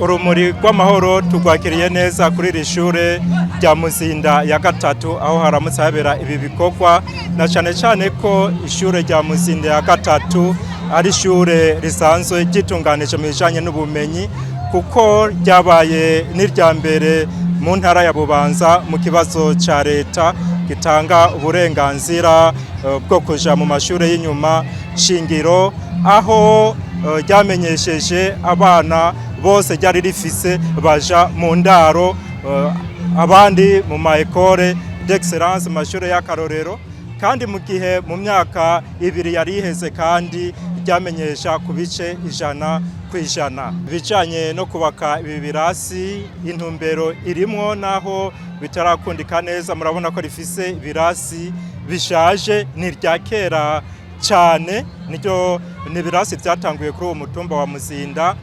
urumuri rw'amahoro tugwakiriye neza kuri iri shure rya Muzinda ya gatatu aho haramutse habera ibi bikorwa na cyane ko ishure rya Muzinda ya gatatu ari ishure risanzwe gitunganije mu bijanye n'ubumenyi kuko ryabaye n'irya mbere mu ntara ya Bubanza mu kibazo ca leta gitanga uburenganzira bwo kuja mu mashure y'inyuma shingiro aho ryamenyesheje abana bose ryari rifise baja mu ndaro abandi mu maekole d'excellence mu mashure y'akarorero kandi mu gihe mu myaka ibiri yari iheze kandi ryamenyesha ku bice 100% bijanye no kubaka ibi birasi intumbero irimwo naho bitarakundika neza murabona ko rifise birasi bishaje ni rya kera cyane niryo ni birasi byatanguye kuri uwo mutumba wa Muzinda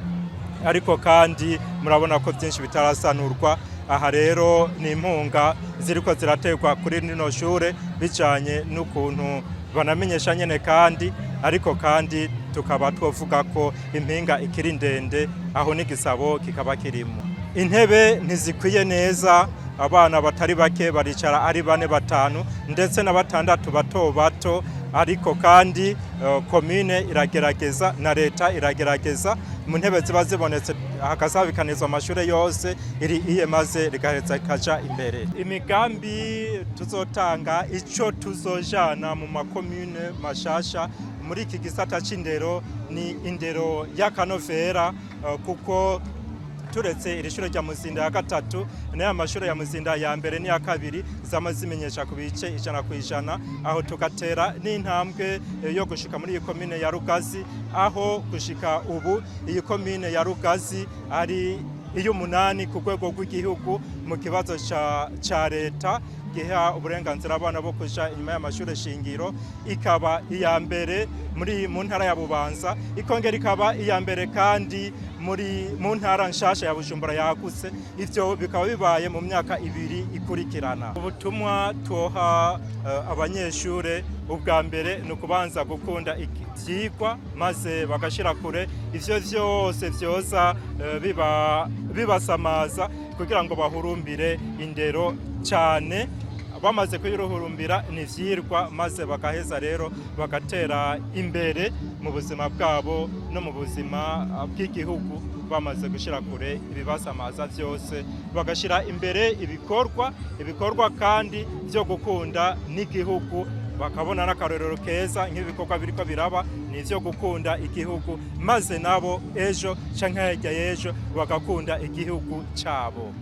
ariko kandi murabona ko byinshi bitarasanurwa aha rero ni impunga ziriko zirategwa kuri rino shure bijanye n'ukuntu banamenyesha nyene kandi ariko kandi tukaba twovuga ko impinga ikiri ndende aho n'igisabo kikaba kirimo intebe ntizikwiye neza abana batari bake baricara ari 4-5 ndetse na 6 bato ariko kandi commune iragerageza na leta iragerageza mu ntebe ziba zibonetse hakasabikanizwa amashure yose iri maze rigaheza kaja imbere imigambi tuzotanga ico tuzojana mu makomune mashasha muri iki gisata c'indero ni indero y'akanovera kuko turetse iri shure rya Muzinda ya gatatu n'aya mashure ya Muzinda ya mbere ni ya kabiri zamazimenyesha ku bice 100% aho tugatera n'intambwe yo gushika muri iyi commune ya Rugazi aho gushika ubu iyi commune ya Rugazi ari iy'umunani ku rwego rw'igihugu mu kibazo ca leta giha uburenganzira abana bo kuja inyuma y'amashure shingiro ikaba iya mbere mu ntara ya Bubanza ikongera ikaba iya mbere kandi mu ntara nshasha ya Bujumbura yagutse ivyo bikaba bibaye mu myaka 2 ikurikirana ubutumwa twoha abanyeshure ubwa mbere no kubanza gukunda ivyigwa maze bagashira kure ivyo vyose vyoza bibasamaza kugira ngo bahurumbire indero cyane bamaze kuyiruhurumbira nivyirwa maze bakaheza rero bagatera imbere mu buzima bwabo no mu buzima bw'igihugu bamaze gushira kure ibibasamaza vyose bagashira imbere ibikorwa kandi byo gukunda n'igihugu bakabona n'akarorero keza nk'ibikorwa biriko biraba nivyo gukunda igihugu maze nabo ejo canke hirya y'ejo bagakunda igihugu cabo.